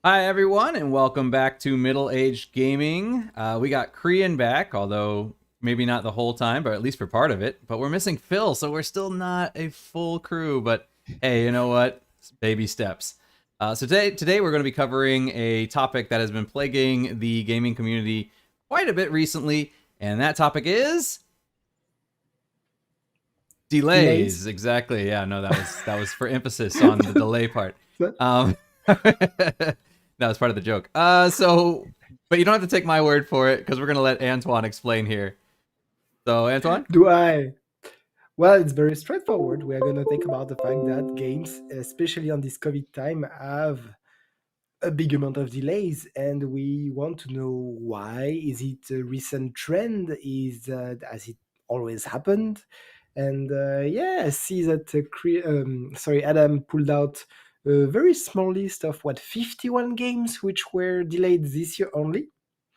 Hi, everyone, and welcome back to Middle Aged Gaming. We got Korean back, although maybe not the whole time, but at least for part of it. But we're missing Phil, so we're still not a full crew. But hey, you know what? Baby steps. So today we're going to be covering a topic that has been plaguing the gaming community quite a bit recently, and that topic is Delays. delays. Exactly. Yeah. No, that was for emphasis on the delay part. That was part of the joke. But you don't have to take my word for it because we're gonna let Antoine explain here. So, Antoine. Do I? Well, it's very straightforward. We are going to think about the fact that games, especially on this COVID time, have a big amount of delays, and we want to know why. Is it a recent trend? Has it always happened? And yeah, I see that Adam pulled out a very small list of 51 games which were delayed this year only,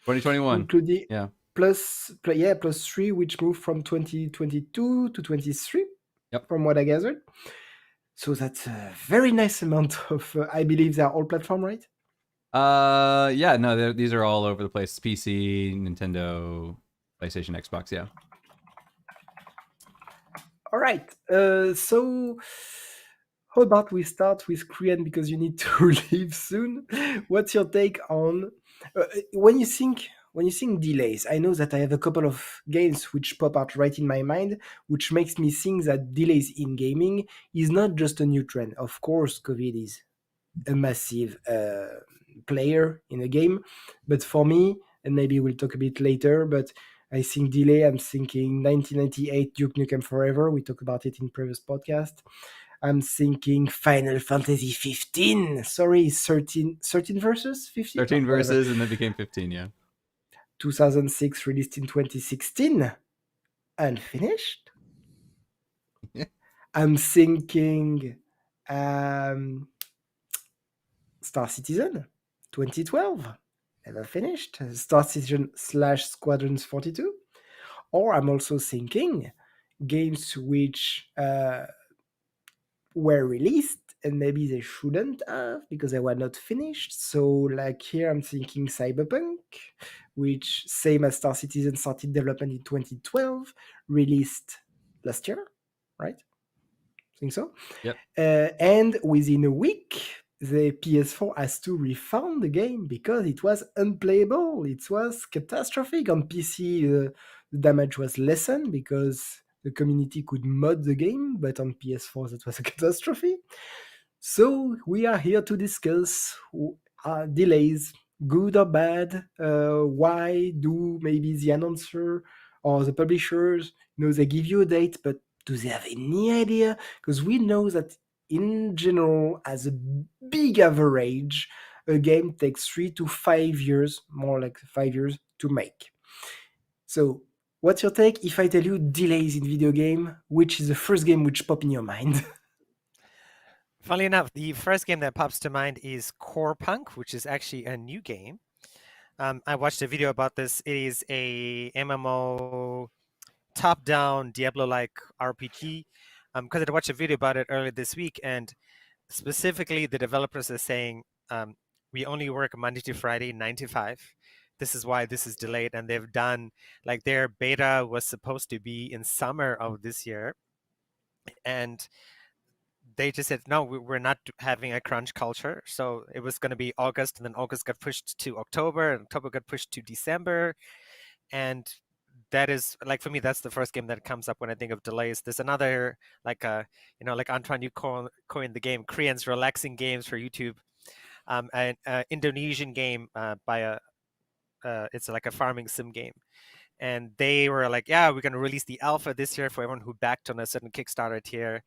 2021. including Yeah. plus three, which moved from 2022 to 23, Yep. from what I gathered. So that's a very nice amount of. I believe they are all platform, right? Yeah. No, these are all over the place. PC, Nintendo, PlayStation, Xbox. Yeah. All right. So how about we start with Korean because you need to leave soon. What's your take on when you think delays? I know that I have a couple of games which pop out right in my mind, which makes me think that delays in gaming is not just a new trend. Of course, COVID is a massive player in a game, but for me, and maybe we'll talk a bit later, but I think delay. I'm thinking 1998 Duke Nukem Forever. We talked about it in previous podcast. I'm thinking Final Fantasy 15. Sorry, 13 versus 15? No, 13 whatever. verses and then became 15. Yeah. 2006, released in 2016. Unfinished. I'm thinking um, Star Citizen 2012. Never finished. Star Citizen slash Squadrons 42. Or I'm also thinking games which were released and maybe they shouldn't have because they were not finished. So, like here, I'm thinking Cyberpunk, which, same as Star Citizen, started development in 2012, released last year, right? Think so. Yep. And within a week, the PS4 has to refund the game because it was unplayable. It was catastrophic. On PC, the damage was lessened because the community could mod the game, but on PS4, that was a catastrophe. So we are here to discuss delays, good or bad. Why do maybe the announcer or the publishers, they give you a date, but do they have any idea? Because we know that in general, as a big average, a game takes 3 to 5 years, more like 5 years, to make. So, what's your take if I tell you delays in video game? Which is the first game which pop in your mind? Funnily enough, the first game that pops to mind is Core Punk, which is actually a new game. I watched a video about this. It is a MMO top-down Diablo-like RPG. Because I watched a video about it earlier this week, and specifically the developers are saying we only work Monday to Friday, 9 to 5. This is why this is delayed, and they've done like their beta was supposed to be in summer of this year, and they just said no, we're not having a crunch culture. So it was going to be August, and then August got pushed to October, and October got pushed to December. And that is like, for me, that's the first game that comes up when I think of delays. There's another, like like Antoine, you coined the game Koreans relaxing games for YouTube. An Indonesian game by a it's like a farming sim game, and they were like, yeah, we're going to release the alpha this year for everyone who backed on a certain Kickstarter tier.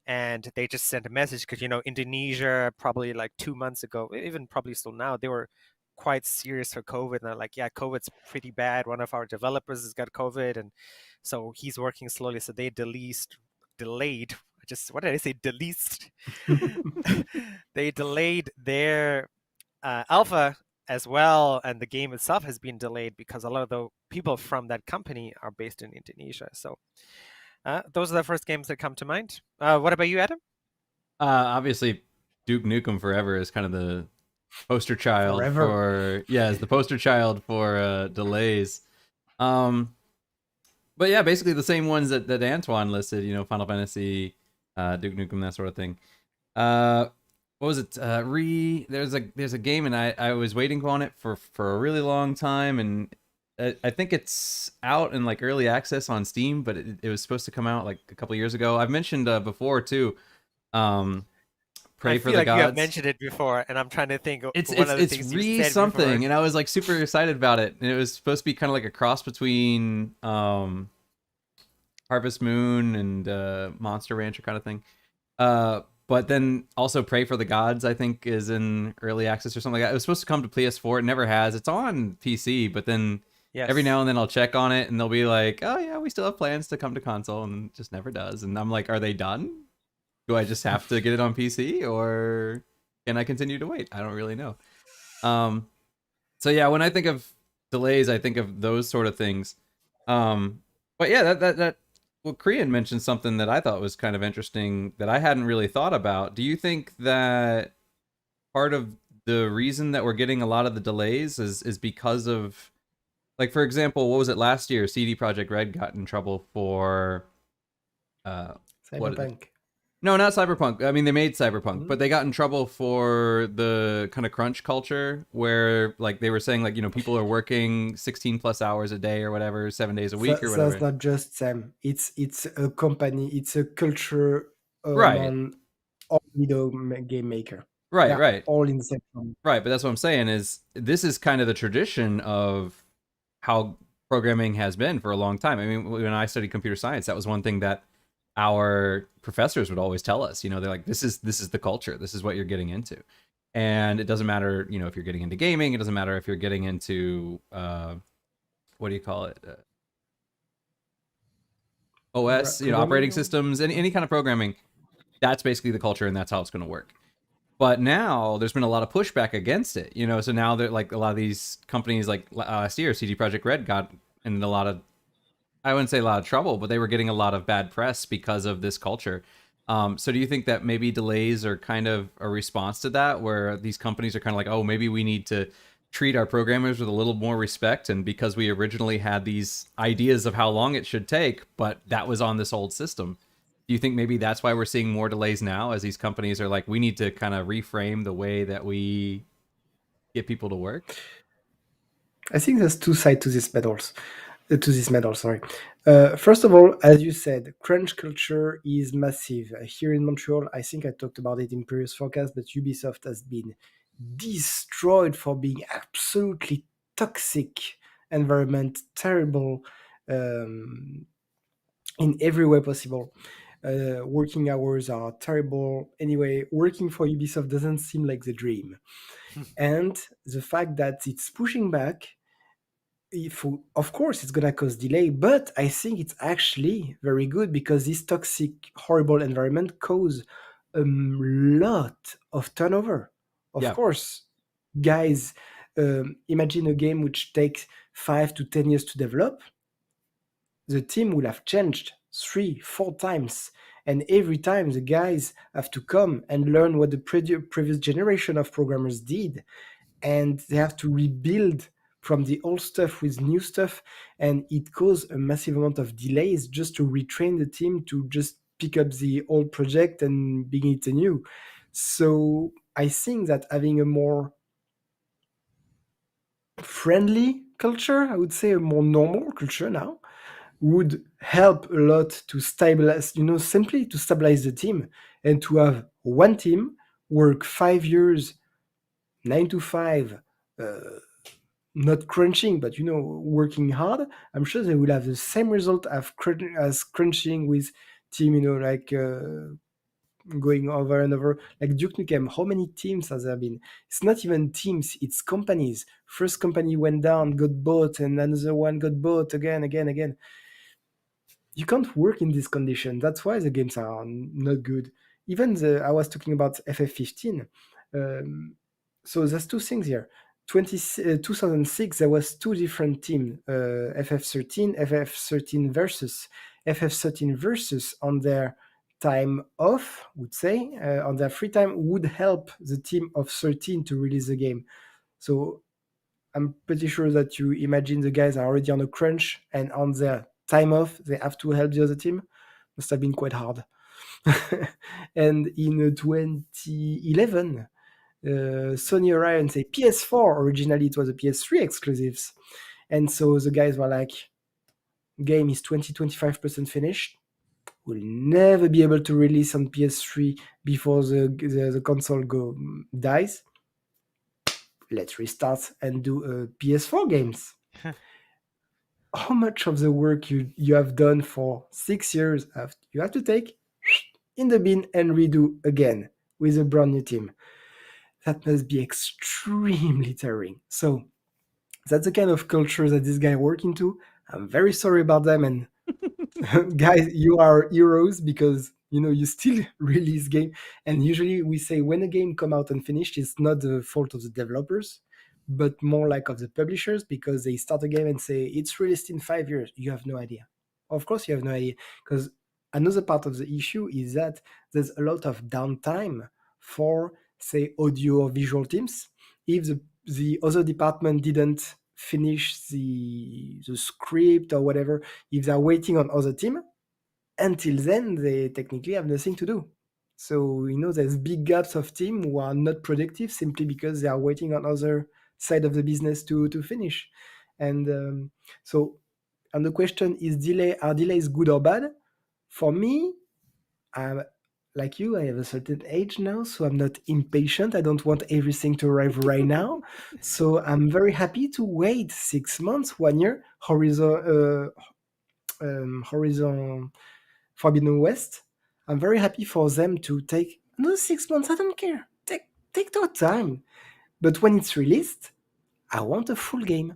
And they just sent a message because Indonesia probably like 2 months ago, even probably still now, they were quite serious for COVID, and they're like, yeah, COVID's pretty bad. One of our developers has got COVID, and so he's working slowly. So they delayed. Just what did I say? Deleased. They delayed their alpha as well, and the game itself has been delayed because a lot of the people from that company are based in Indonesia. So those are the first games that come to mind. What about you, Adam? Obviously, Duke Nukem Forever is kind of poster child Forever. for is the poster child for delays. But yeah, basically the same ones that Antoine listed, Final Fantasy, Duke Nukem, that sort of thing. What was it? There's a game, and I was waiting on it for a really long time, and I think it's out in like early access on Steam, but it was supposed to come out like a couple years ago. I've mentioned before too. Pray I for feel the like gods. you have mentioned it before, and I'm trying to think of It's one of the things you said something, before. and I was like super excited about it. And it was supposed to be kind of like a cross between Harvest Moon and Monster Rancher kind of thing. But then also Pray for the Gods, I think, is in early access or something like that. It was supposed to come to PS4. It never has. It's on PC, but then every now and then I'll check on it, and they'll be like, oh yeah, we still have plans to come to console, and it just never does. And I'm like, are they done? Do I just have to get it on PC, or can I continue to wait? I don't really know. So yeah, when I think of delays, I think of those sort of things. But yeah, that well, Korean mentioned something that I thought was kind of interesting that I hadn't really thought about. Do you think that part of the reason that we're getting a lot of the delays is because of, like, for example, what was it last year? CD Projekt Red got in trouble for Cyberpunk. No, not Cyberpunk. I mean, they made Cyberpunk, but they got in trouble for the kind of crunch culture where, like, they were saying, like, people are working 16 plus hours a day or whatever, 7 days a week or whatever. That's not just Sam. It's a company. It's a culture Right. among all video game maker. Right, right. All in the same company. Right, but that's what I'm saying is this is kind of the tradition of how programming has been for a long time. I mean, when I studied computer science, that was one thing that our professors would always tell us. They're like, this is the culture. This is what you're getting into. And it doesn't matter, if you're getting into gaming. It doesn't matter if you're getting into, what do you call it? OS, operating systems, any kind of programming. That's basically the culture, and that's how it's going to work. But now there's been a lot of pushback against it, so now they're like a lot of these companies, like last year, CD Projekt Red got in a lot of, I wouldn't say a lot of trouble, but they were getting a lot of bad press because of this culture. So do you think that maybe delays are kind of a response to that, where these companies are kind of like, oh, maybe we need to treat our programmers with a little more respect, and because we originally had these ideas of how long it should take, but that was on this old system. Do you think maybe that's why we're seeing more delays now, as these companies are like, we need to kind of reframe the way that we get people to work? I think there's two sides to this medal. Sorry. First of all, as you said, crunch culture is massive. Here in Montreal, I think I talked about it in previous forecasts, but Ubisoft has been destroyed for being absolutely toxic environment, terrible in every way possible. Working hours are terrible. Anyway, working for Ubisoft doesn't seem like the dream. And the fact that it's pushing back, of course, it's going to cause delay, but I think it's actually very good because this toxic, horrible environment causes a lot of turnover. Of course, guys, imagine a game which takes 5 to 10 years to develop. The team will have changed 3-4 times, and every time the guys have to come and learn what the previous generation of programmers did, and they have to rebuild from the old stuff with new stuff, and it caused a massive amount of delays just to retrain the team to just pick up the old project and begin it anew. So I think that having a more friendly culture, I would say a more normal culture now, would help a lot to stabilize, simply to stabilize the team and to have one team work 5 years, 9 to 5, not crunching, but working hard. I'm sure they will have the same result as crunching with team, like going over and over. Like Duke Nukem, how many teams has there been? It's not even teams, it's companies. First company went down, got bought, and another one got bought again. You can't work in this condition. That's why the games are not good. Even I was talking about FF15. So there's two things here. 2006, there was two different teams, FF13 versus. FF13 versus on their time off, would say, on their free time, would help the team of 13 to release the game. So I'm pretty sure that you imagine the guys are already on a crunch, and on their time off, they have to help the other team. Must have been quite hard. And in 2011, Sony Orion say PS4. Originally, it was a PS3 exclusives. And so the guys were like, game is 20-25% finished. We'll never be able to release on PS3 before the console dies. Let's restart and do PS4 games. How much of the work you have done for 6 years you have to take in the bin and redo again with a brand new team? That must be extremely tiring. So that's the kind of culture that this guy work into. I'm very sorry about them, and guys, you are heroes because you still release game. And usually we say when a game come out unfinished, it's not the fault of the developers, but more like of the publishers, because they start a game and say it's released in 5 years. You have no idea. Of course you have no idea, because another part of the issue is that there's a lot of downtime for, say, audio or visual teams. If the other department didn't finish the script or whatever, if they're waiting on other team, until then they technically have nothing to do. So there's big gaps of team who are not productive simply because they are waiting on other side of the business to finish. And so and the question is, are delays good or bad? For me, like you, I have a certain age now, so I'm not impatient. I don't want everything to arrive right now. So I'm very happy to wait 6 months, 1 year. Horizon Forbidden West. I'm very happy for them to take another 6 months. I don't care. Take their time. But when it's released, I want a full game.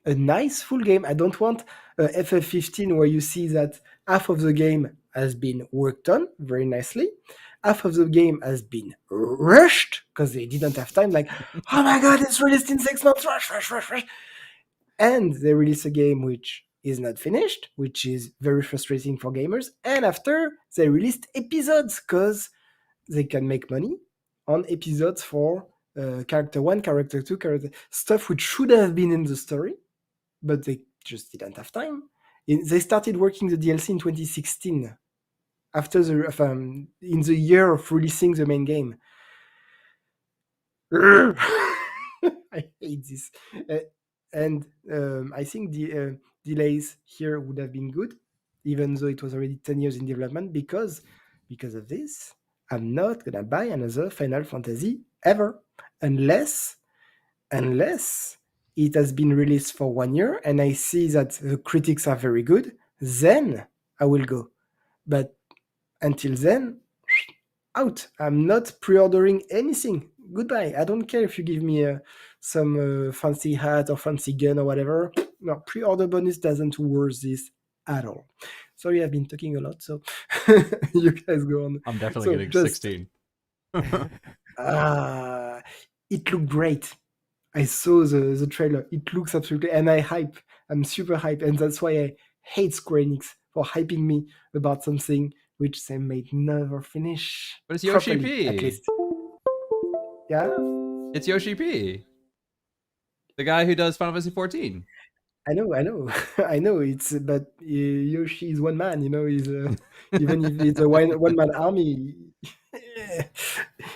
A nice full game. I don't want FF15 where you see that half of the game has been worked on very nicely. Half of the game has been rushed because they didn't have time. Like, oh my god, it's released in 6 months. Rush. And they release a game which is not finished, which is very frustrating for gamers. And after, they released episodes because they can make money on episodes for character 1, character 2, character stuff which should have been in the story, but they just didn't have time. They started working the DLC in 2016, after in the year of releasing the main game. I hate this. And I think the delays here would have been good, even though it was already 10 years in development, because of this, I'm not gonna buy another Final Fantasy ever, unless it has been released for 1 year and I see that the critics are very good, then I will go. But until then, out. I'm not pre-ordering anything. Goodbye. I don't care if you give me some fancy hat or fancy gun or whatever. No, pre-order bonus doesn't worth this at all. Sorry, I've been talking a lot, so you guys go on. I'm definitely getting 16. It looked great. I saw the trailer. It looks absolutely, and I'm super hype, and that's why I hate Square Enix for hyping me about something which they may never finish. But it's Yoshi properly, P. at least. Yeah? It's Yoshi P. The guy who does Final Fantasy 14. I know. But Yoshi is one man, he's even if it's a one man army,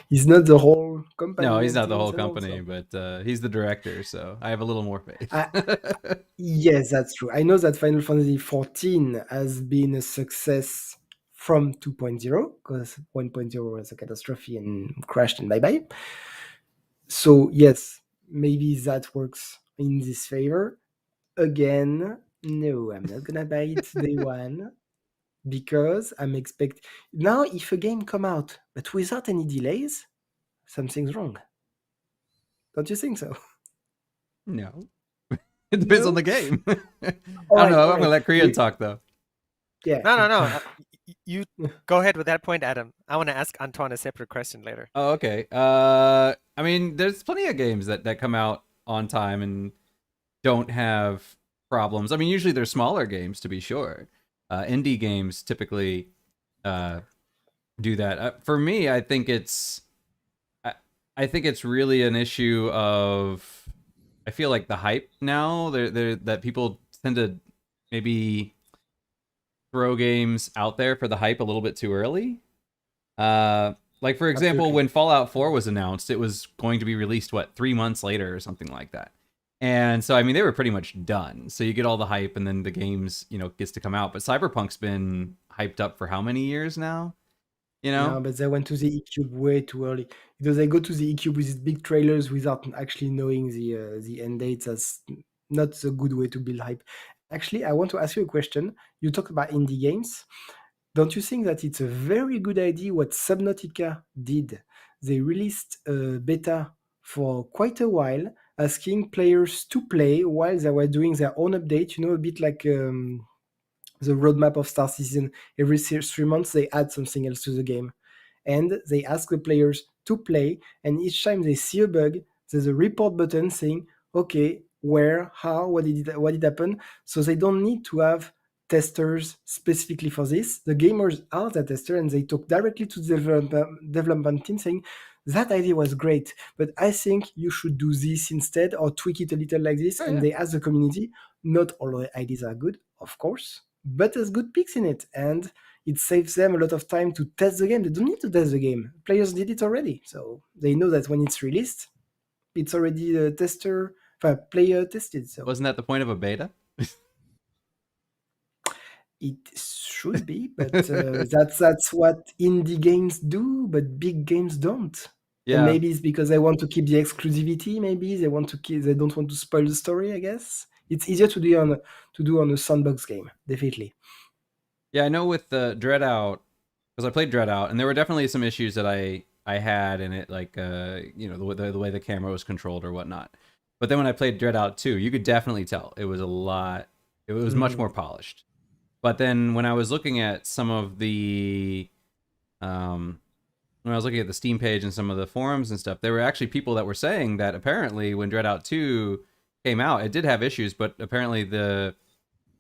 he's not the whole company. No, he's not the whole company, but he's the director, so I have a little more faith. Yes, that's true. I know that Final Fantasy 14 has been a success from 2.0, because 1.0 was a catastrophe and crashed and bye-bye. So yes, maybe that works in this favor. Again, no, I'm not gonna buy it day one, because I'm expect now if a game come out but without any delays, something's wrong. Don't you think so? No. It depends on the game. I don't Alright, know. I'm alright. gonna let Korean talk though. Yeah. No. You go ahead with that point, Adam. I want to ask Antoine a separate question later. Oh, okay. I mean, there's plenty of games that come out on time and don't have problems. I mean, usually they're smaller games, to be sure. Indie games typically do that. For me, I think I think it's really an issue of, I feel like the hype now, that people tend to maybe throw games out there for the hype a little bit too early. Like for example, Absolutely. when Fallout 4 was announced, it was going to be released 3 months later or something like that. And so I mean they were pretty much done. So you get all the hype and then the games, gets to come out. But Cyberpunk's been hyped up for how many years now? No, but they went to the E-Cube way too early. Because they go to the E-Cube with these big trailers without actually knowing the end dates. That's not the good way to build hype. Actually, I want to ask you a question. You talk about indie games. Don't you think that it's a very good idea what Subnautica did? They released a beta for quite a while, asking players to play while they were doing their own update. A bit like the roadmap of Star Citizen. Every 3 months, they add something else to the game. And they ask the players to play, and each time they see a bug, there's a report button saying, okay, where, how, what did happen? So they don't need to have testers specifically for this. The gamers are the tester, and they talk directly to the development team saying, that idea was great, but I think you should do this instead or tweak it a little like this. Oh, and yeah. they ask the community. Not all the ideas are good, of course, but there's good picks in it, and it saves them a lot of time to test the game. They don't need to test the game. Players did it already, so they know that when it's released, it's already player tested. So Wasn't that the point of a beta? it should be, but that's what indie games do, but big games don't. And Yeah. maybe it's because they want to keep the exclusivity. Maybe they don't want to spoil the story. I guess it's easier to do on a sandbox game, definitely. Yeah, I know with the Dreadout, because I played Dreadout, and there were definitely some issues that I had in it, like the way the camera was controlled or whatnot. But then when I played Dreadout 2, you could definitely tell it was much more polished. But then when I was looking at some of the when I was looking at the Steam page and some of the forums and stuff, there were actually people that were saying that apparently when Dreadout 2 came out, it did have issues, but apparently the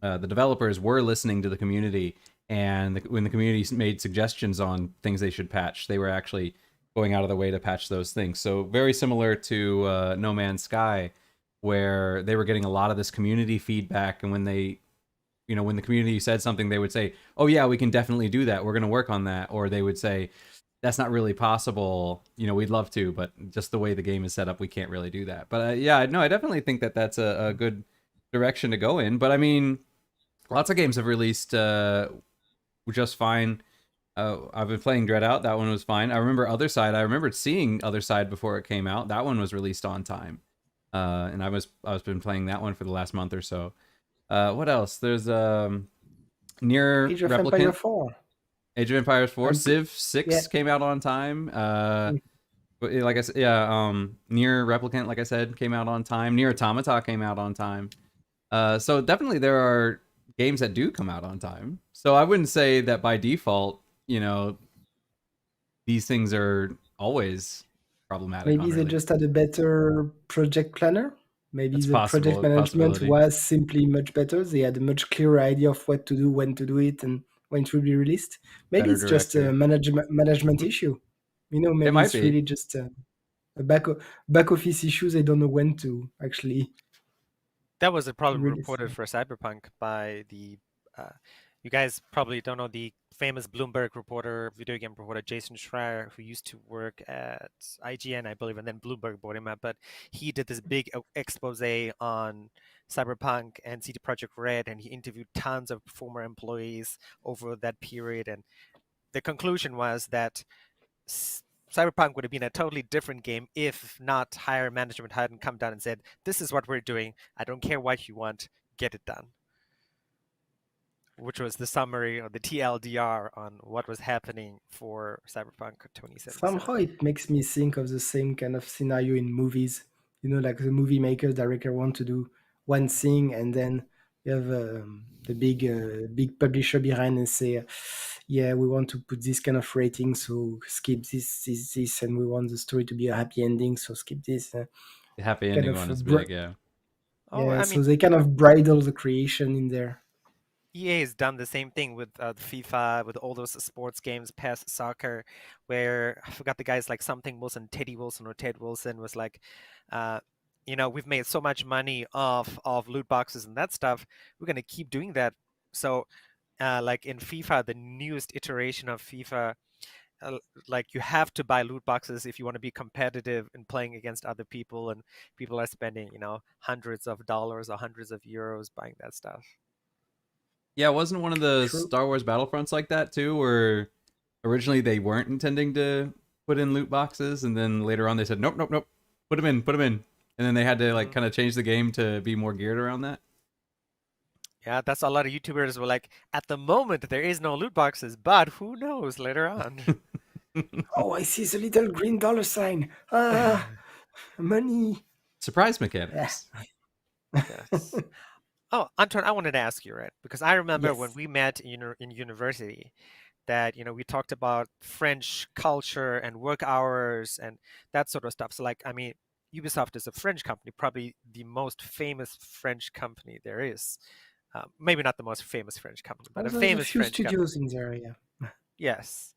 developers were listening to the community, and when the community made suggestions on things they should patch, they were actually going out of their way to patch those things. So very similar to No Man's Sky, where they were getting a lot of this community feedback, and when when the community said something, they would say, oh yeah, we can definitely do that, we're going to work on that. Or they would say, that's not really possible, we'd love to, but just the way the game is set up, we can't really do that. But yeah, no, I definitely think that that's a good direction to go in. But I mean, lots of games have released just fine. I've been playing Dreadout. That one was fine. I remember Other Side. I remembered seeing Other Side before it came out. That one was released on time. And I was been playing that one for the last month or so. What else? There's Nier Age of Empires Replicant. 4. Age of Empires 4. Civ 6 came out on time. Like I said, yeah, Nier Replicant, like I said, came out on time. Nier Automata came out on time. So definitely there are games that do come out on time. So I wouldn't say that by default, these things are always problematic. Maybe they just had a better project planner. Maybe the project management was simply much better. They had a much clearer idea of what to do, when to do it, and when it will be released. Maybe it's just a management issue. Maybe it's really just a back office issue. They don't know when to actually. That was a problem reported for Cyberpunk by the. You guys probably don't know the famous Bloomberg reporter, video game reporter Jason Schreier, who used to work at IGN, I believe, and then Bloomberg bought him up. But he did this big expose on Cyberpunk and CD Projekt Red, and he interviewed tons of former employees over that period. And the conclusion was that Cyberpunk would have been a totally different game if not higher management hadn't come down and said, this is what we're doing. I don't care what you want. Get it done. Which was the summary or the TLDR on what was happening for Cyberpunk 2077. Somehow it makes me think of the same kind of scenario in movies. Like the movie maker, director want to do one thing, and then you have the big publisher behind and say, yeah, we want to put this kind of rating, so skip this, and we want the story to be a happy ending, so skip this. The happy ending one is big, yeah. So they kind of bridle the creation in there. EA has done the same thing with FIFA, with all those sports games, PES, soccer, where I forgot the guys like something Wilson, Teddy Wilson or Ted Wilson was like, uh, we've made so much money off loot boxes and that stuff. We're gonna keep doing that. So, like in FIFA, the newest iteration of FIFA, uh, like you have to buy loot boxes if you want to be competitive in playing against other people, and people are spending, hundreds of dollars or hundreds of euros buying that stuff. Yeah, wasn't one of the True. Star Wars Battlefronts like that too, where originally they weren't intending to put in loot boxes, and then later on they said, nope, nope, nope, put them in, and then they had to like kind of change the game to be more geared around that. Yeah, that's a lot of YouTubers were like, at the moment there is no loot boxes, but who knows later on. Oh, I see the little green dollar sign. Money. Surprise mechanics. Yes. Oh, Anton, I wanted to ask you, right? Because I remember when Yes. we met in university that, we talked about French culture and work hours and that sort of stuff. So like, I mean, Ubisoft is a French company, probably the most famous French company there is. Maybe not the most famous French company, but a There's a famous few French company. studios in there, yeah. Yes.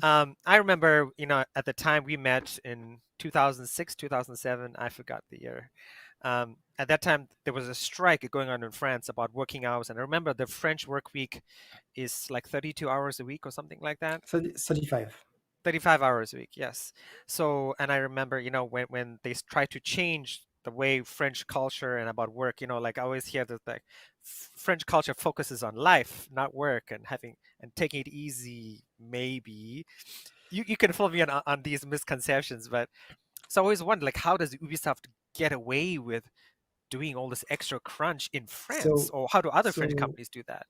I remember, at the time we met in 2006, 2007, I forgot the year. At that time, there was a strike going on in France about working hours. And I remember the French work week is like 32 hours a week or something like that. 35. 35 hours a week, yes. So, and I remember, when they tried to change the way French culture and about work, like I always hear that like French culture focuses on life, not work, and taking it easy, maybe. You can follow me on these misconceptions, but so I always wonder, like, how does Ubisoft get away with doing all this extra crunch in France, or how do other French So companies do that?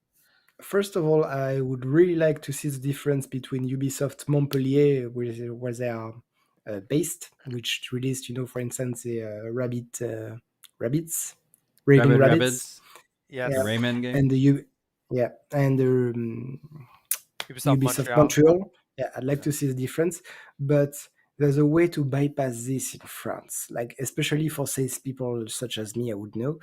first of all, I would really like to see the difference between Ubisoft Montpellier, where they are based, which released, for instance, the Rabbits, Raving Rabid Rabbits, Rabbids, Yes, the Rayman game. and the and the Ubisoft Ubisoft Montreal. Montreal. Yeah, I'd like to see the difference, but there's a way to bypass this in France, like especially for salespeople such as me, I would know.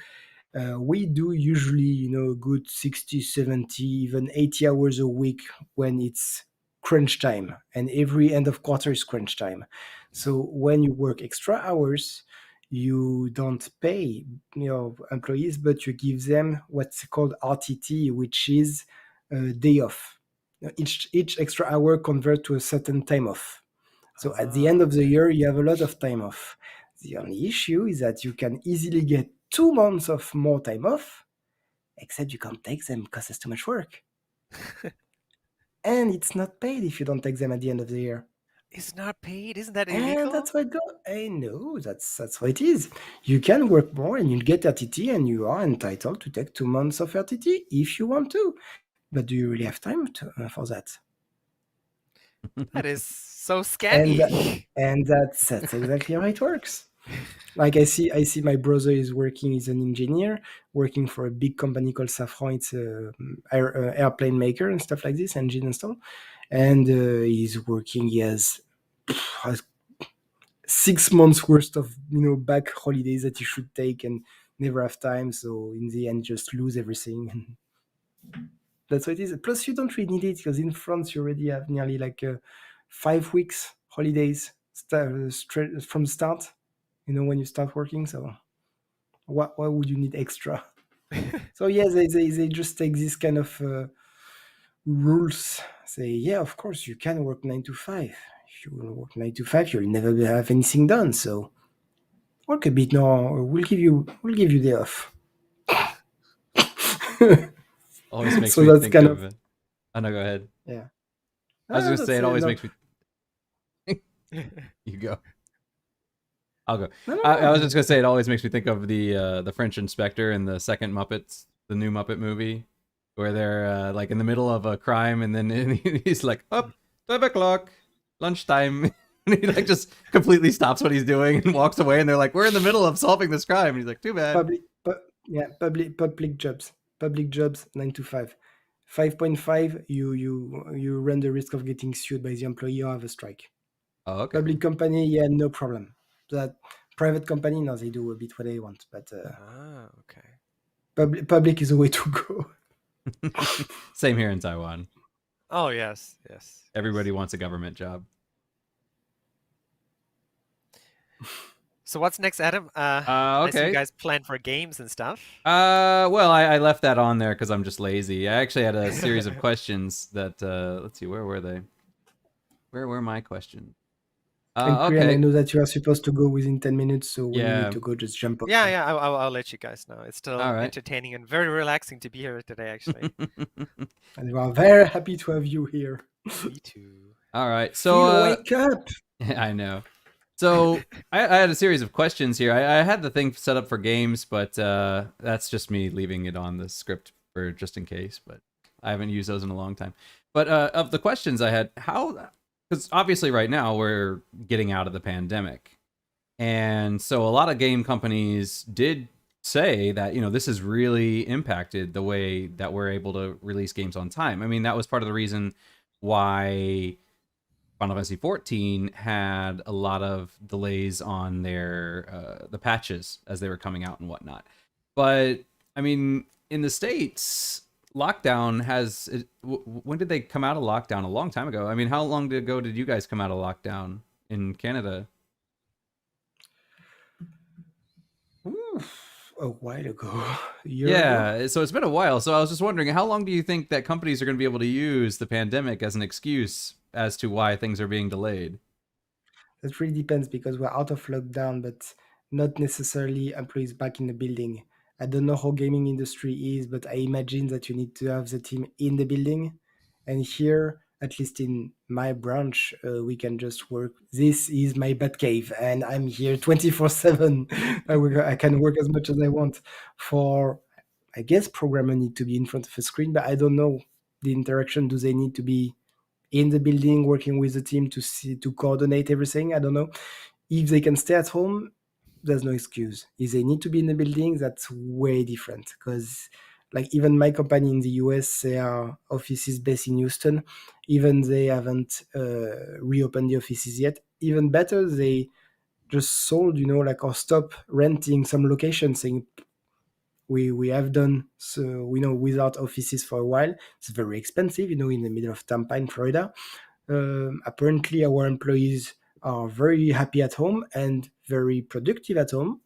We do usually, a good 60, 70, even 80 hours a week when it's crunch time, and every end of quarter is crunch time. So when you work extra hours, you don't pay employees, but you give them what's called RTT, which is a day off. Each extra hour convert to a certain time off. So at the end of the year, you have a lot of time off. The only issue is that you can easily get 2 months of more time off, except you can't take them because it's too much work. And it's not paid if you don't take them at the end of the year. It's not paid? Isn't that And illegal? that's what it goes. I know, that's what it is. You can work more and you get RTT, and you are entitled to take 2 months of RTT if you want to. But do you really have time for that? That is so scammy. And that's exactly how it works. Like I see my brother is working, he's an engineer working for a big company called Safran. It's a airplane maker and stuff like this, engine and stuff. And he's working, he has 6 months worth of back holidays that he should take and never have time. So in the end, just lose everything. That's what it is. Plus, you don't really need it because in France you already have nearly like 5 weeks holidays straight from the start. When you start working. So why would you need extra? So yeah, they just take this kind of rules. Say, yeah, of course you can work 9 to 5. If you will work 9 to 5, you'll never have anything done. So work a bit more. We'll give you day off. Always makes So me that's think kind of it. Oh no, go ahead. Yeah. I was gonna say it always no. makes me. You go. I'll go. No, I was just gonna say it always makes me think of the French inspector in the second Muppets, the new Muppet movie, where they're like in the middle of a crime, and then he's like, "Up, 12 o'clock, lunchtime," and he like just completely stops what he's doing and walks away, and they're like, "We're in the middle of solving this crime," and he's like, "Too bad." Public jobs. Public jobs 9 to 5. 5.5, you run the risk of getting sued by the employee or have a strike. Oh, okay. Public company, yeah, no problem. That private company, no, they do a bit what they want, but okay. public is the way to go. Same here in Taiwan. Oh yes, yes. Everybody wants a government job. So what's next, Adam? I see you Okay. guys plan for games and stuff. Well, I left that on there because I'm just lazy. I actually had a series of questions that, let's see, where were they? Where were my questions? And Krian, I Okay. know that you are supposed to go within 10 minutes, so when you need Yeah. to go, just jump off. Yeah, yeah. I'll let you guys know. It's still All right. entertaining and very relaxing to be here today. Actually, And we are very happy to have you here. me too. All right. Phil, So, wake up! I know. So I had a series of questions here. I had the thing set up for games, but that's just me leaving it on the script for just in case. But I haven't used those in a long time. But of the questions I had, because obviously right now we're getting out of the pandemic, and so a lot of game companies did say that this has really impacted the way that we're able to release games on time. I mean, that was part of the reason why Final Fantasy 14 had a lot of delays on their the patches as they were coming out and whatnot. But I mean, in the States, lockdown when did they come out of lockdown? A long time ago. I mean, how long ago did you guys come out of lockdown in Canada? A while ago. A year ago. Yeah, so it's been a while. So I was just wondering, how long do you think that companies are going to be able to use the pandemic as an excuse as to why things are being delayed? That really depends because we're out of lockdown, but not necessarily employees back in the building. I don't know how gaming industry is, but I imagine that you need to have the team in the building. And here, at least in my branch, we can just work. This is my bat cave, and I'm here 24/7. I can work as much as I want. For, I guess, programmer need to be in front of a screen, but I don't know the interaction. Do they need to be in the building working with the team to coordinate everything? I don't know. If they can stay at home, there's no excuse. If they need to be in the building, that's way different because like even my company in the US, their office is based in Houston. Even they haven't reopened the offices yet. Even better, they just sold, like, or stop renting some locations, saying we have done so, without offices for a while. It's very expensive, in the middle of Tampa in Florida. Apparently, our employees are very happy at home and very productive at home.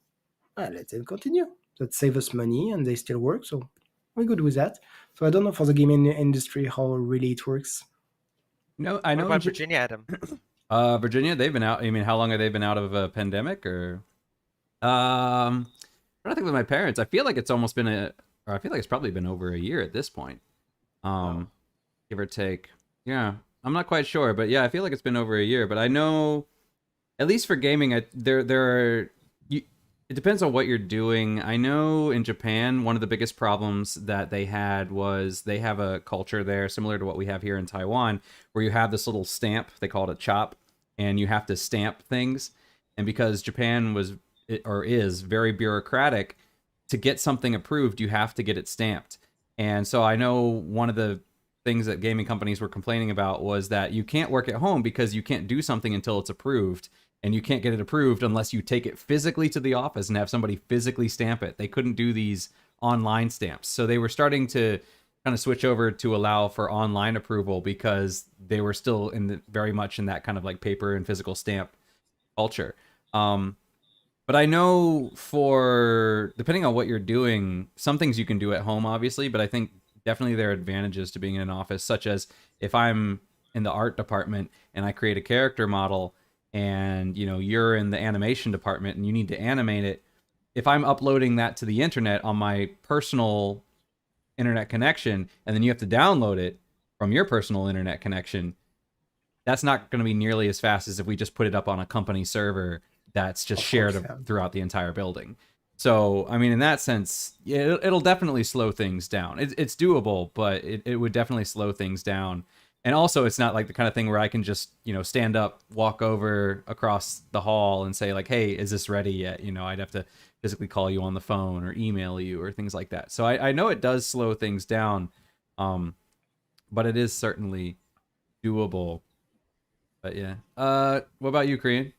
Let them continue. That saves us money and they still work, so we're good with that. So I don't know for the gaming industry how really it works. No, I What know about Virginia, Adam? Virginia, they've been out. I mean, how long have they been out of a pandemic? Or I don't think with my parents. I feel like it's almost been or I feel like it's probably been over a year at this point. Give or take. Yeah, I'm not quite sure, but yeah, I feel like it's been over a year. But I know, at least for gaming, there are. It depends on what you're doing. I know in Japan, one of the biggest problems that they had was they have a culture there similar to what we have here in Taiwan, where you have this little stamp. They call it a chop, and you have to stamp things. And because Japan is very bureaucratic, to get something approved, you have to get it stamped. And so I know one of the things that gaming companies were complaining about was that you can't work at home because you can't do something until it's approved, and you can't get it approved unless you take it physically to the office and have somebody physically stamp it. They couldn't do these online stamps. So they were starting to kind of switch over to allow for online approval because they were still very much in that kind of like paper and physical stamp culture. But I know for depending on what you're doing, some things you can do at home, obviously, but I think definitely there are advantages to being in an office, such as if I'm in the art department and I create a character model and you're in the animation department and you need to animate it. If I'm uploading that to the internet on my personal internet connection and then you have to download it from your personal internet connection, that's not going to be nearly as fast as if we just put it up on a company server that's just shared throughout the entire building. So, I mean, in that sense, yeah, it'll definitely slow things down. It's doable, but it would definitely slow things down. And also, it's not like the kind of thing where I can just, stand up, walk over across the hall and say like, hey, is this ready yet? I'd have to physically call you on the phone or email you or things like that. So I know it does slow things down, but it is certainly doable. But yeah. What about you, Korean?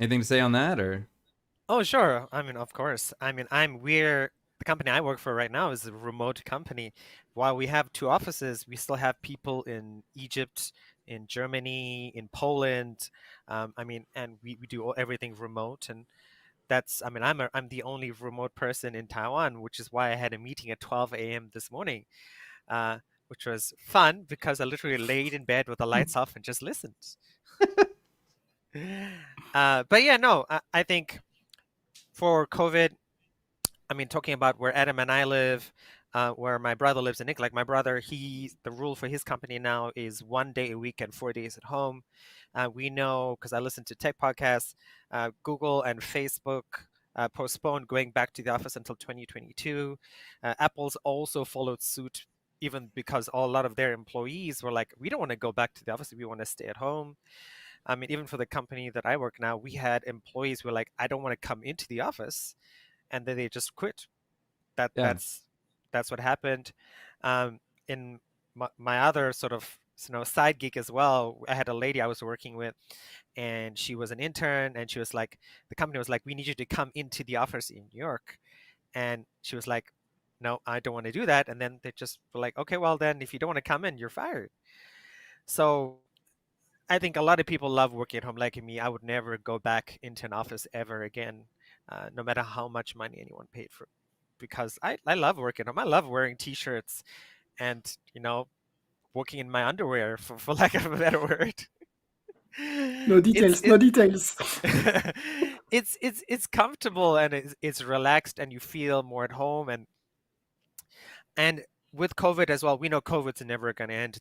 Anything to say on that, or? Oh, sure. I mean, of course. I mean, we're the company I work for right now is a remote company. While we have 2 offices, we still have people in Egypt, in Germany, in Poland. I mean, and we do everything remote. And that's, I mean, I'm the only remote person in Taiwan, which is why I had a meeting at 12 a.m. this morning, which was fun because I literally laid in bed with the lights off and just listened. But yeah, no, I think for COVID, I mean, talking about where Adam and I live, where my brother lives in Nick, like my brother, the rule for his company now is 1 day a week and 4 days at home. We know, because I listen to tech podcasts, Google and Facebook postponed going back to the office until 2022. Apple's also followed suit, even because a lot of their employees were like, we don't want to go back to the office, we want to stay at home. I mean, even for the company that I work now, we had employees who were like, I don't want to come into the office, and then they just quit. Yeah. That's what happened. In my other sort of side gig as well, I had a lady I was working with, and she was an intern, and she was like, the company was like, we need you to come into the office in New York, and she was like, no, I don't want to do that. And then they just were like, okay, well then if you don't want to come in, you're fired. So I think a lot of people love working at home. Like me, I would never go back into an office ever again, no matter how much money anyone paid for, because I love working at home. I love wearing t-shirts and, working in my underwear, for lack of a better word. No details, no details. It's comfortable, and it's relaxed, and you feel more at home. And with COVID as well, we know COVID's never going to end.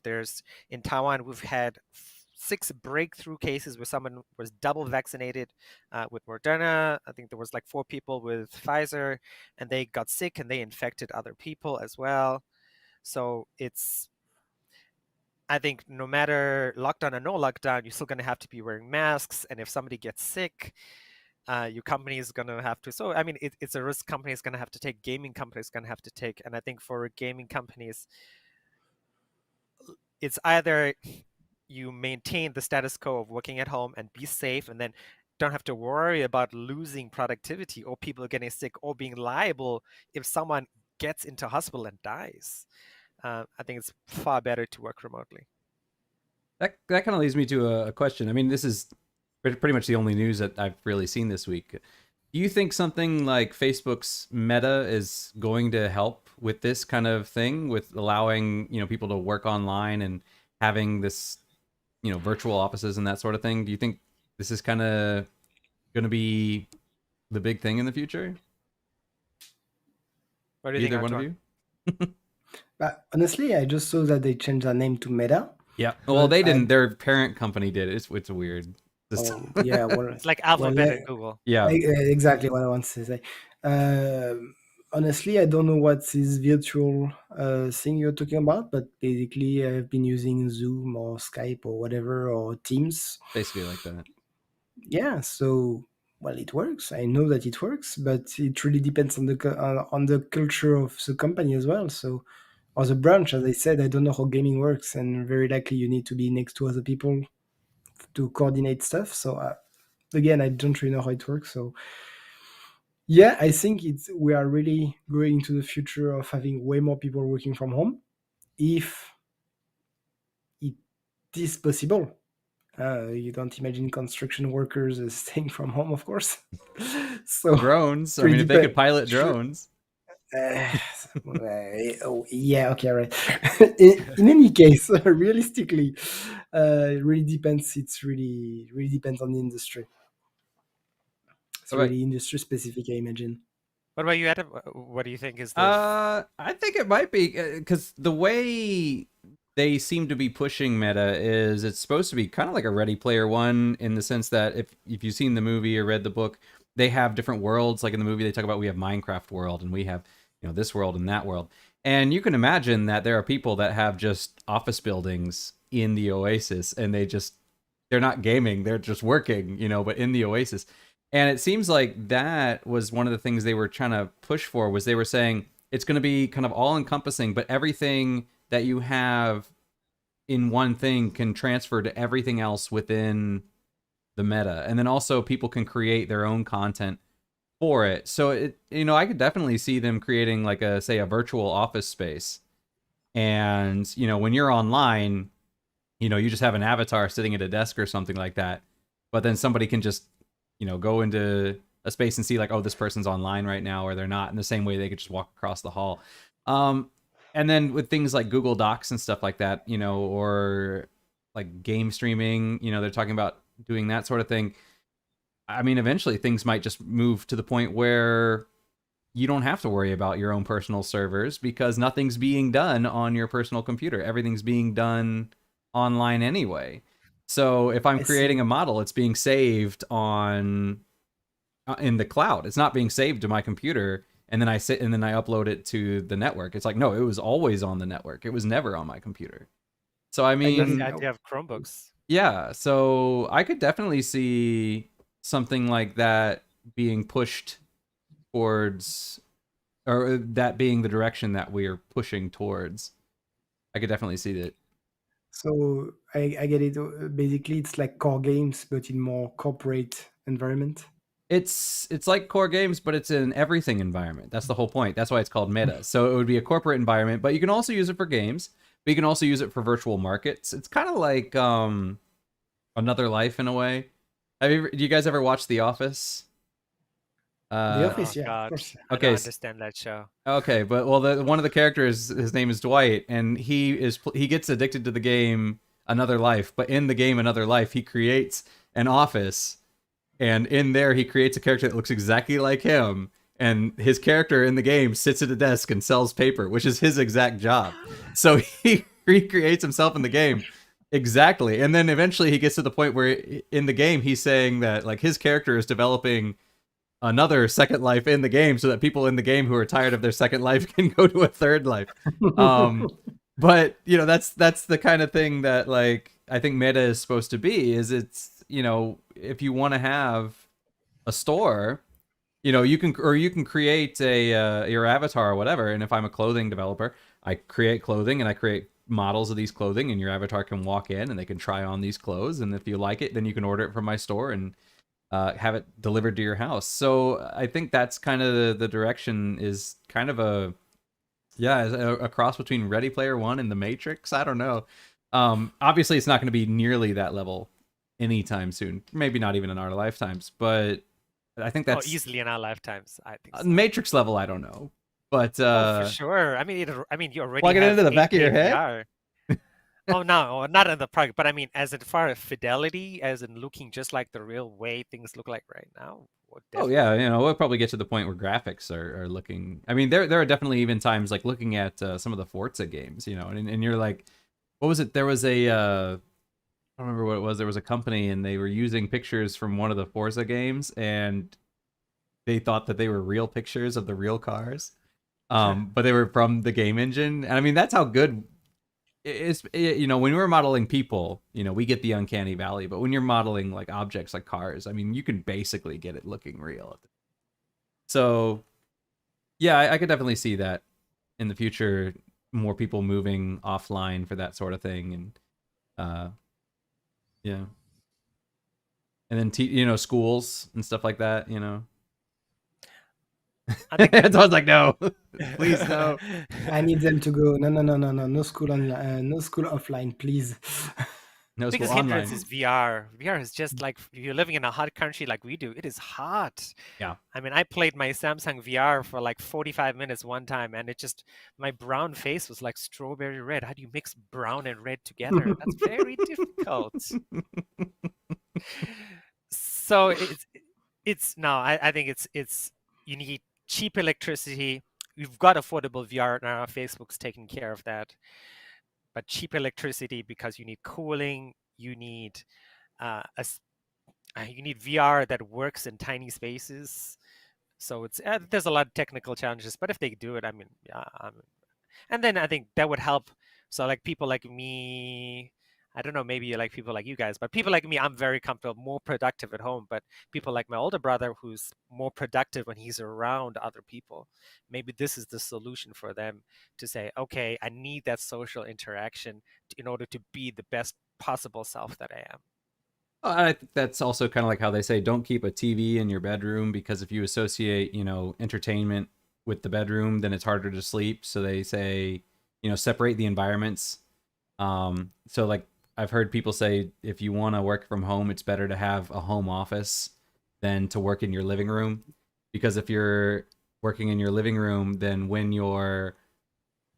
In Taiwan, we've had 6 breakthrough cases where someone was double vaccinated with Moderna. I think there was like 4 people with Pfizer, and they got sick and they infected other people as well. So I think no matter lockdown or no lockdown, you're still going to have to be wearing masks. And if somebody gets sick, your company is going to have to. So, I mean, it's a risk company is going to have to take, gaming companies going to have to take. And I think for gaming companies, it's either you maintain the status quo of working at home and be safe, and then don't have to worry about losing productivity or people getting sick or being liable if someone gets into hospital and dies. I think it's far better to work remotely. That kind of leads me to a question. I mean, this is pretty much the only news that I've really seen this week. Do you think something like Facebook's Meta is going to help with this kind of thing, with allowing, people to work online and having this, virtual offices and that sort of thing? Do you think this is kind of going to be the big thing in the future? What do you Either think, one of Antoine? you? But honestly, I just saw that they changed their name to Meta. Yeah. Well, they didn't. Their parent company did. It's weird. Yeah, well, It's like Alphabet and Google. Yeah. Exactly what I want to say. Honestly, I don't know what this virtual thing you're talking about, but basically, I've been using Zoom or Skype or whatever, or Teams. Basically like that. Yeah, so well, it works. I know that it works, but it really depends on the culture of the company as well. So, or the branch, as I said, I don't know how gaming works, and very likely you need to be next to other people to coordinate stuff. So, again, I don't really know how it works. So, yeah, I think we are really going into the future of having way more people working from home, if it is possible. You don't imagine construction workers staying from home, of course. So drones. I mean, if they could pilot drones. Oh, yeah, okay, right. In any case, realistically, it really depends. It's really depends on the industry. It's really industry specific, I imagine. What about you, Adam? What do you think is the... I think it might be, because the way they seem to be pushing Meta is it's supposed to be kind of like a Ready Player One, in the sense that if you've seen the movie or read the book, they have different worlds. Like in the movie, they talk about we have Minecraft world and we have this world and that world. And you can imagine that there are people that have just office buildings in the Oasis, and they're not gaming, they're just working, but in the Oasis. And it seems like that was one of the things they were trying to push for, was they were saying it's going to be kind of all encompassing, but everything that you have in one thing can transfer to everything else within the Meta. And then also people can create their own content for it. So I could definitely see them creating like a virtual office space. And, when you're online, you just have an avatar sitting at a desk or something like that. But then somebody can just, go into a space and see like, oh, this person's online right now, or they're not. In the same way they could just walk across the hall. And then with things like Google Docs and stuff like that, or like game streaming, they're talking about doing that sort of thing. I mean, eventually things might just move to the point where you don't have to worry about your own personal servers because nothing's being done on your personal computer. Everything's being done online anyway. So if I'm I creating see. a model, it's being saved on in the cloud. It's not being saved to my computer and then I upload it to the network. It's like, no, it was always on the network. It was never on my computer. So I I That's get the mean, it. idea of Chromebooks. yeah, so I could definitely see something like that being pushed towards, or that being the direction that we're pushing towards. I could definitely see that. So I get it. Basically, it's like core games, but in more corporate environment. It's like core games, but it's an everything environment. That's the whole point. That's why it's called meta. So it would be a corporate environment, but you can also use it for games. But you can also use it for virtual markets. It's kind of like Another Life in a way. Do you guys ever watch The Office? The Uh, Office, Oh yeah, of God, course. I okay, don't understand that show. okay, but one of the characters, his name is Dwight, and he gets addicted to the game Another Life. But in the game Another Life, he creates an office, and in there he creates a character that looks exactly like him. And his character in the game sits at a desk and sells paper, which is his exact job. So he recreates himself in the game exactly, and then eventually he gets to the point where in the game he's saying that like his character is developing another second life in the game so that people in the game who are tired of their second life can go to a third life. But that's the kind of thing that like I think meta is supposed to be. Is it's if you want to have a store, you can create a your avatar or whatever. And if I'm a clothing developer, I create clothing and I create models of these clothing, and your avatar can walk in and they can try on these clothes, and if you like it, then you can order it from my store and have it delivered to your house. So I think that's kind of the direction, is kind of a cross between Ready Player One and The Matrix. I don't know. Obviously, it's not going to be nearly that level anytime soon. Maybe not even in our lifetimes, but I think Oh, that's easily in our lifetimes, I think so. Matrix level. I don't know, but Oh, for sure. I mean, you already plug it have into the back of your 8K head. VR. Oh no, not in the product, but I mean, as in far as fidelity, as in looking just like the real way things look like right now. Well, Oh definitely. yeah, we'll probably get to the point where graphics are looking. I mean, there are definitely even times like looking at some of the Forza games, and you're like, what was it? There was a I don't remember what it was. There was a company and they were using pictures from one of the Forza games, and they thought that they were real pictures of the real cars, but they were from the game engine. And I mean, that's how good when we're modeling people, we get the uncanny valley. But when you're modeling like objects like cars, I mean, you can basically get it looking real. So yeah, I could definitely see that in the future, more people moving offline for that sort of thing, and yeah, and then schools and stuff like that. I think So I was like, no, please no, I need them to go. No, no, no, no, no. No school online. No school offline, please. no school biggest hindrance online. is VR. VR is just like if you're living in a hot country like we do, it is hot. Yeah. I mean, I played my Samsung VR for like 45 minutes one time, and my brown face was like strawberry red. How do you mix brown and red together? That's very difficult. So it's no, I think it's you need cheap electricity. You've got affordable VR now. Facebook's taking care of that. But cheap electricity because you need cooling, you need you need VR that works in tiny spaces. So there's a lot of technical challenges, but if they do it, I mean, yeah. And then I think that would help. So like people like me, I don't know, maybe like people like you guys, but people like me, I'm very comfortable, more productive at home. But people like my older brother, who's more productive when he's around other people, maybe this is the solution for them to say, okay, I need that social interaction in order to be the best possible self that I am. I think that's also kind of like how they say don't keep a TV in your bedroom because if you associate, entertainment with the bedroom, then it's harder to sleep. So they say, separate the environments. So like I've heard people say if you want to work from home, it's better to have a home office than to work in your living room because if you're working in your living room, then when you're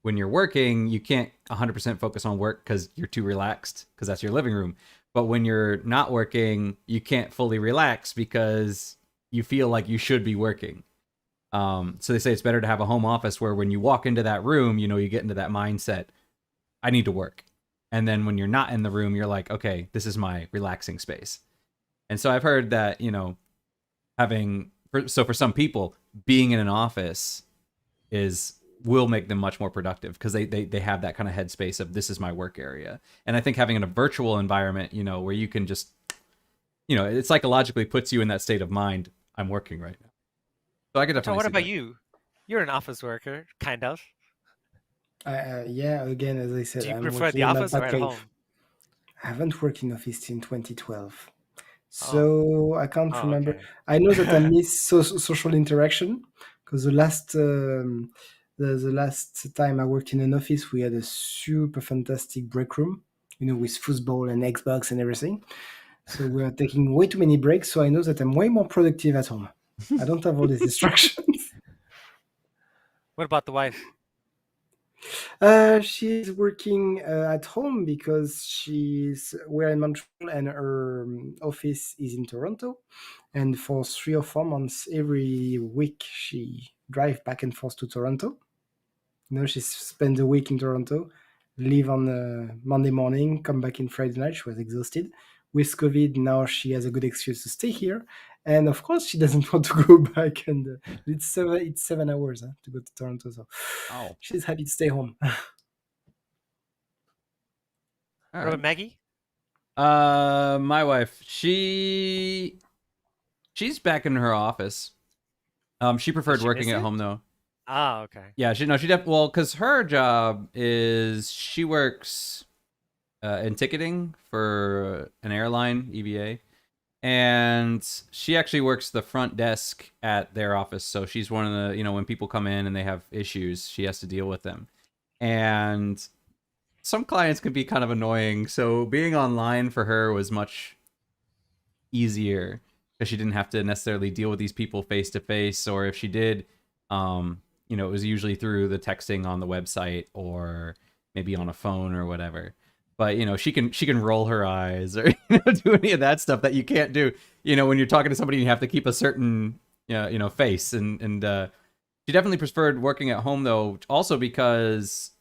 working, you can't 100% focus on work because you're too relaxed because that's your living room. But when you're not working, you can't fully relax because you feel like you should be working. So they say it's better to have a home office where when you walk into that room, you get into that mindset, I need to work. And then when you're not in the room, you're like, okay, this is my relaxing space. And so I've heard that, for some people, being in an office will make them much more productive because they have that kind of headspace of this is my work area. And I think having a virtual environment, where you can just, it psychologically puts you in that state of mind. I'm working right now. So I could definitely. So what see about that. you? You're an office worker, kind of. Yeah, again, as I said, Do you I'm prefer working the in a office or at Batcave. home? I haven't worked in office since 2012, Oh. so I can't Oh, remember. okay. I know that I miss social interaction because the last time I worked in an office, we had a super fantastic break room, with football and Xbox and everything. So we are taking way too many breaks. So I know that I'm way more productive at home. I don't have all these distractions. What about the wife? She's working at home because we're in Montreal and her office is in Toronto. And for 3 or 4 months every week, she drives back and forth to Toronto. She spends a week in Toronto, leave on Monday morning, come back in Friday night. She was exhausted. With COVID, now she has a good excuse to stay here. And of course, she doesn't want to go back. And it's 7 hours to go to Toronto. So she's happy to stay home. All What about right. Maggie? My wife, she's back in her office. She preferred she working miss at it? home though. Ah, okay. Yeah, well, because her job is she works in ticketing for an airline, EVA, and she actually works the front desk at their office. So she's one of the, when people come in and they have issues, she has to deal with them. And some clients can be kind of annoying. So being online for her was much easier because she didn't have to necessarily deal with these people face to face, or if she did, it was usually through the texting on the website or maybe on a phone or whatever. But she can roll her eyes or do any of that stuff that you can't do. When you're talking to somebody, you have to keep a certain face, and she definitely preferred working at home though. Also because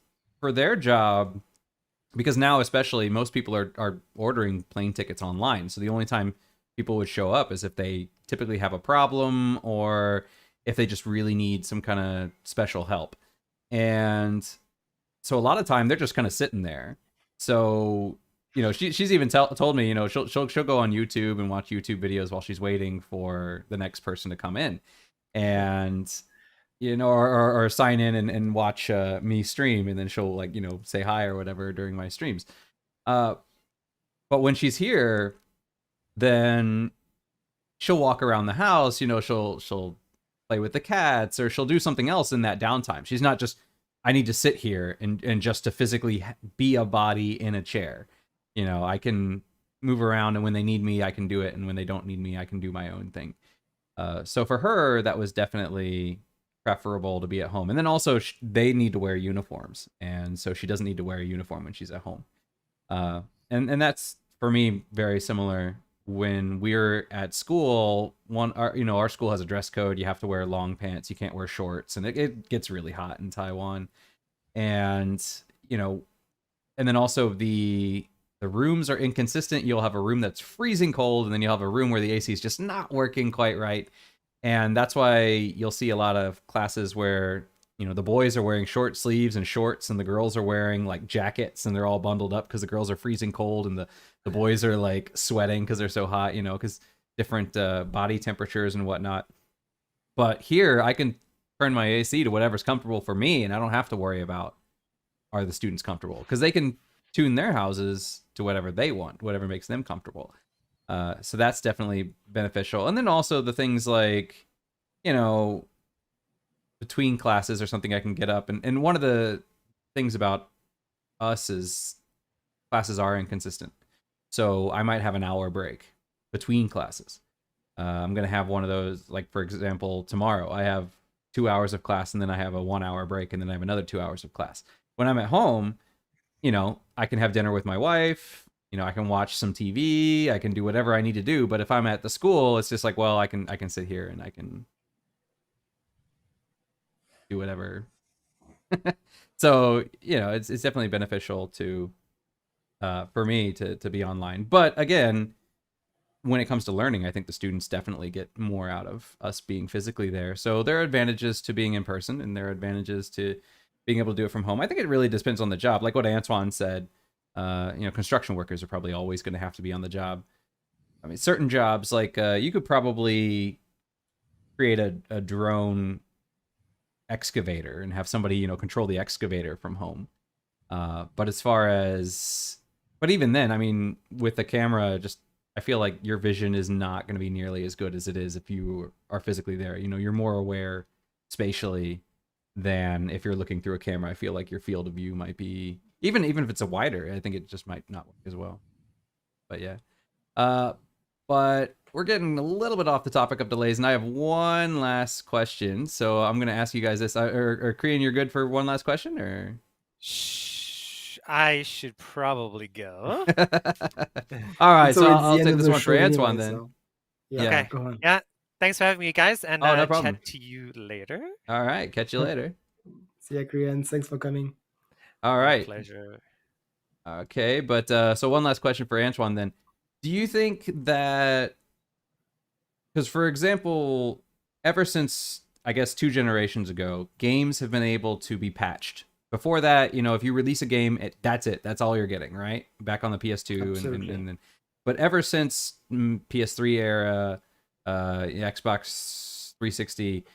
for their job, because now especially most people are ordering plane tickets online, so the only time people would show up is if they typically have a problem or if they just really need some kind of special help. And so a lot of time they're just kind of sitting there. So, she's even told me, she'll go on YouTube and watch YouTube videos while she's waiting for the next person to come in. And, or sign in and watch me stream, and then she'll say hi or whatever during my streams. But when she's here, then she'll walk around the house, she'll play with the cats, or she'll do something else in that downtime. She's not just, I need to sit here and just to physically be a body in a chair. I can move around, and when they need me, I can do it. And when they don't need me, I can do my own thing. So for her, that was definitely preferable to be at home. And then also they need to wear uniforms. And so she doesn't need to wear a uniform when she's at home. And that's, for me, very similar. When we're at school, our school has a dress code. You have to wear long pants. You can't wear shorts, and it gets really hot in Taiwan. And and then also the rooms are inconsistent. You'll have a room that's freezing cold, and then you'll have a room where the AC is just not working quite right. And that's why you'll see a lot of classes where the boys are wearing short sleeves and shorts, and the girls are wearing like jackets, and they're all bundled up because the girls are freezing cold, and the boys are like sweating because they're so hot, because different body temperatures and whatnot. But here I can turn my AC to whatever's comfortable for me, and I don't have to worry about are the students comfortable, because they can tune their houses to whatever they want, whatever makes them comfortable. So that's definitely beneficial. And then also the things like, you know, between classes or something I can get up. And one of the things about us is classes are inconsistent. So I might have an hour break between classes. I'm going to have one of those, like, for example, tomorrow I have 2 hours of class and then I have a 1 hour break and then I have another 2 hours of class. When I'm at home, I can have dinner with my wife. I can watch some TV. I can do whatever I need to do. But if I'm at the school, it's just like, well, I can sit here and I can do whatever. So it's definitely beneficial to for me to be online. But again, when it comes to learning, I think the students definitely get more out of us being physically there. So there are advantages to being in person, and there are advantages to being able to do it from home. I think it really depends on the job. Like what Antoine said, construction workers are probably always going to have to be on the job. I mean, certain jobs, like you could probably create a drone excavator and have somebody, control the excavator from home. But even then, I mean, with the camera, I feel like your vision is not going to be nearly as good as it is if you are physically there. You're more aware spatially than if you're looking through a camera. I feel like your field of view might be, even if it's a wider, I think it just might not work as well. But yeah. But we're getting a little bit off the topic of delays, and I have one last question. So I'm going to ask you guys this. Or Korean, you're good for one last question? Or I should probably go. All right, so I'll take this one for Antoine then. So. Yeah, okay. Go on. Yeah, thanks for having me, guys, and no problem. chat to you later. All right, catch you later. See ya, Korean. Thanks for coming. All right. My pleasure. Okay, but so one last question for Antoine then. Do you think that, because for example, ever since, I guess, 2 generations ago, games have been able to be patched. Before that, if you release a game, that's it. That's all you're getting, right? Back on the PS2. And but ever since PS3 era, Xbox 360,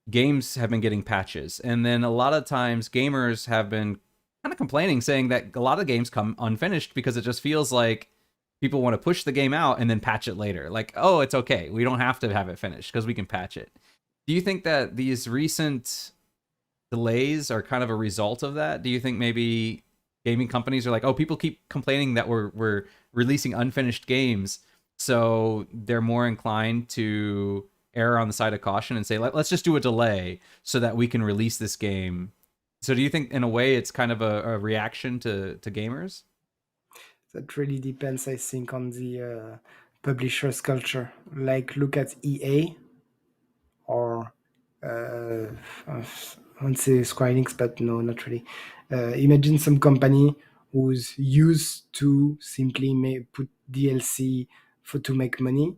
games have been getting patches. And then a lot of times gamers have been kind of complaining, saying that a lot of games come unfinished because it just feels like people want to push the game out and then patch it later. Like, oh, it's okay. We don't have to have it finished because we can patch it. Do you think that these recent delays are kind of a result of that? Do you think maybe gaming companies are like, oh, people keep complaining that we're releasing unfinished games, so they're more inclined to err on the side of caution and say, let's just do a delay so that we can release this game? So do you think in a way it's kind of a reaction to gamers? That really depends, I think, on the publisher's culture. Like, look at EA or I won't say Square Enix, but no, not really. Imagine some company who's used to simply put DLC to make money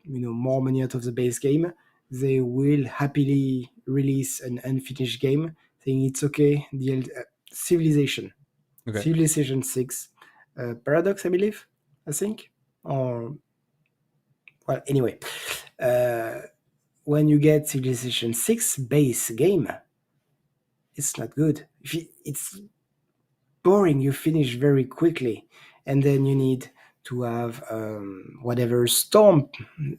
more money out of the base game. They will happily release an unfinished game, saying it's okay. Civilization 6, Paradox, I believe, or well, anyway, when you get Civilization 6 base game, it's not good. It's boring. You finish very quickly, and then you need to have whatever Storm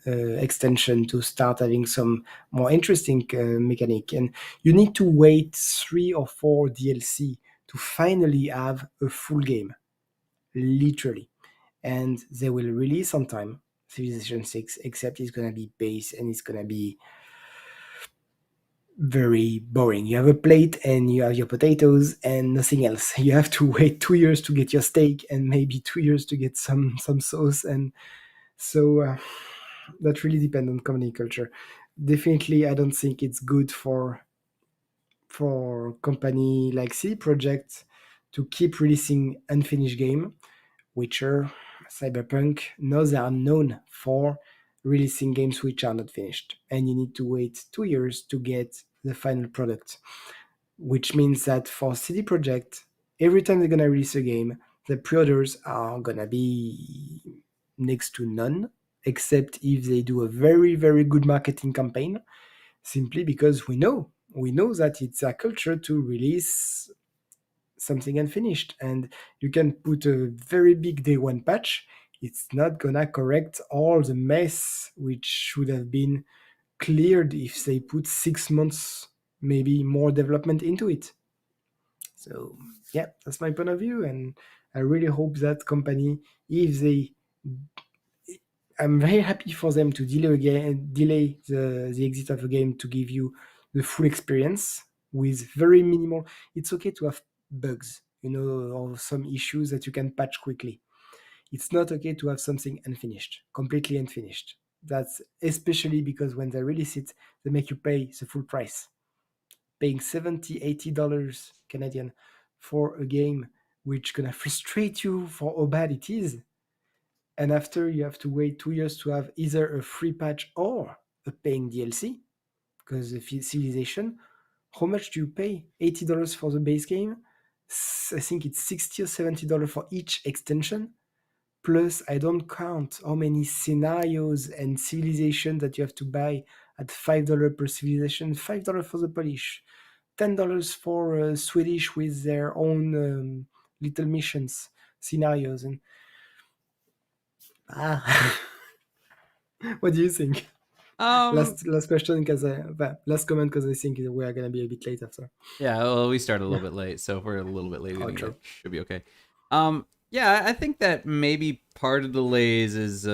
extension to start having some more interesting mechanic, and you need to wait 3 or 4 DLC to finally have a full game, literally. And they will release on time Civilization 6, except it's gonna be base and it's gonna be very boring. You have a plate and you have your potatoes and nothing else. You have to wait 2 years to get your steak and maybe 2 years to get some sauce. And so that really depends on company culture. Definitely, I don't think it's good for company like CD Projekt to keep releasing unfinished game. Witcher, Cyberpunk, now they are known for releasing games which are not finished, and you need to wait 2 years to get the final product, which means that for CD Projekt, every time they're gonna release a game, the pre-orders are gonna be next to none, except if they do a very, very good marketing campaign, simply because we know that it's a culture to release something unfinished, and you can put a very big day 1 patch. It's not gonna correct all the mess which should have been cleared if they put 6 months, maybe more development into it. So yeah, that's my point of view, and I really hope that company, if they, I'm very happy for them to delay the exit of the game to give you the full experience with very minimal. It's okay to have bugs, or some issues that you can patch quickly. It's not okay to have something unfinished, completely unfinished. That's especially because when they release it, they make you pay the full price. Paying $70, $80 Canadian for a game which gonna frustrate you for how bad it is. And after you have to wait 2 years to have either a free patch or a paying DLC, because the Civilization, how much do you pay? $80 for the base game? I think it's $60 or $70 for each extension. Plus, I don't count how many scenarios and civilizations that you have to buy at $5 per civilization, $5 for the Polish, $10 for Swedish with their own little missions, scenarios, and what do you think? Last question, because last comment, because I think we are gonna be a bit late after. Yeah, well, we started a little bit late, so if we're a little bit late, I think true. it should be okay. Yeah, I think that maybe part of the delays is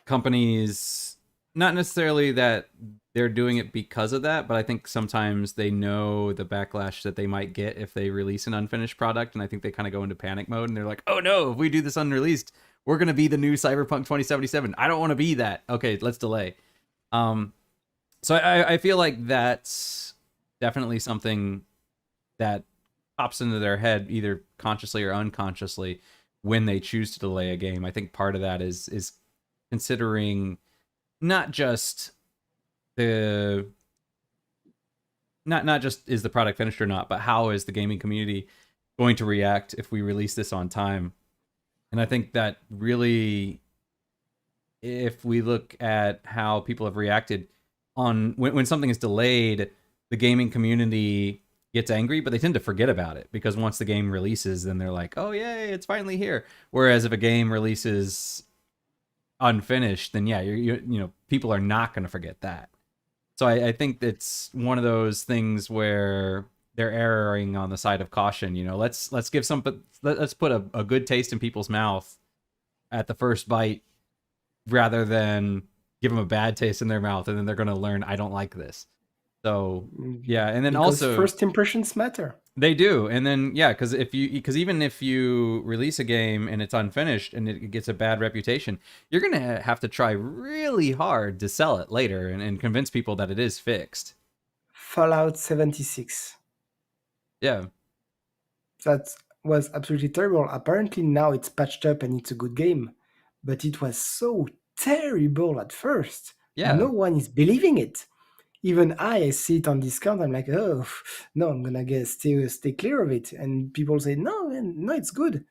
companies, not necessarily that they're doing it because of that, but I think sometimes they know the backlash that they might get if they release an unfinished product, and I think they kind of go into panic mode, and they're like, oh no, if we do this unreleased, we're going to be the new Cyberpunk 2077. I don't want to be that. Okay, let's delay. So I feel like that's definitely something that pops into their head, either consciously or unconsciously, when they choose to delay a game. I think part of that is considering not just the not just is the product finished or not, but how is the gaming community going to react if we release this on time. And I think that really, if we look at how people have reacted on when something is delayed, the gaming community gets angry, but they tend to forget about it, because once the game releases, then they're like, oh yay, it's finally here. Whereas if a game releases unfinished, then yeah, people are not going to forget that. So I think it's one of those things where they're erring on the side of caution. Let's put a good taste in people's mouth at the first bite, rather than give them a bad taste in their mouth, and then they're going to learn, I don't like this. So yeah, and then because also first impressions matter. They do, and then yeah, because even if you release a game and it's unfinished and it gets a bad reputation, you're gonna have to try really hard to sell it later and convince people that it is fixed. Fallout 76. Yeah, that was absolutely terrible. Apparently now it's patched up and it's a good game, but it was so terrible at first. Yeah. No one is believing it. Even I see it on discount. I'm like, oh no, I'm gonna stay clear of it. And people say, no, it's good.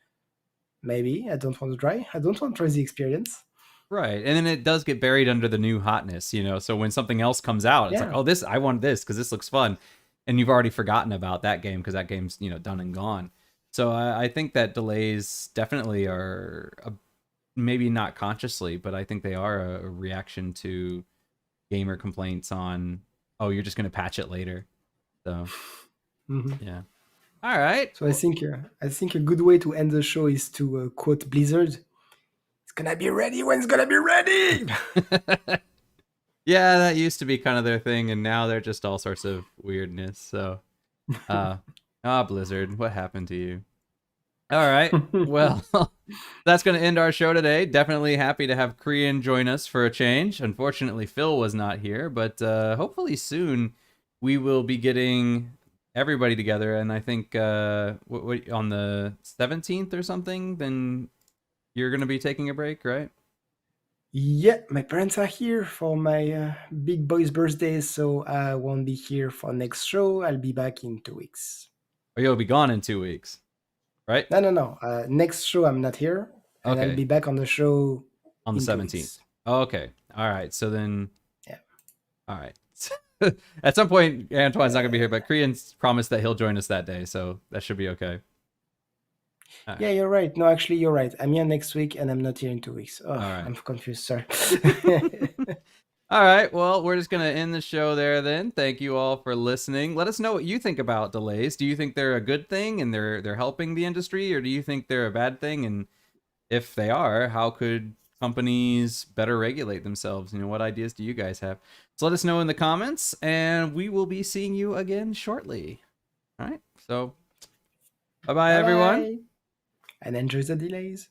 Maybe I don't want to try. I don't want to try the experience. Right, and then it does get buried under the new hotness, So when something else comes out, it's like, oh, I want this because this looks fun, and you've already forgotten about that game because that game's done and gone. So I think that delays definitely are maybe not consciously, but I think they are a reaction to gamer complaints on, oh, you're just going to patch it later. So yeah. All right. So I think a good way to end the show is to quote Blizzard. It's gonna be ready when it's gonna be ready. Yeah, that used to be kind of their thing, and now they're just all sorts of weirdness. So, Blizzard, what happened to you? All right. Well, that's going to end our show today. Definitely happy to have Kriyan join us for a change. Unfortunately, Phil was not here, but hopefully soon we will be getting everybody together. And I think on the 17th or something, then you're going to be taking a break, right? Yeah, my parents are here for my big boy's birthday, so I won't be here for next show. I'll be back in 2 weeks. Or you'll be gone in 2 weeks. Right? No. Next show, I'm not here. And okay. I'll be back on the show on the 17th. Oh, okay. All right. So then. Yeah. All right. At some point, Antoine's not going to be here, but Kriyan's promised that he'll join us that day. So that should be okay. All Yeah, right. you're right. No, actually, you're right. I'm here next week and I'm not here in 2 weeks. Oh, All right. I'm confused. Sorry. All right. Well, we're just going to end the show there then. Thank you all for listening. Let us know what you think about delays. Do you think they're a good thing and they're helping the industry, or do you think they're a bad thing? And if they are, how could companies better regulate themselves? You know, what ideas do you guys have? So let us know in the comments, and we will be seeing you again shortly. All right. So bye-bye, everyone. Bye-bye. And enjoy the delays.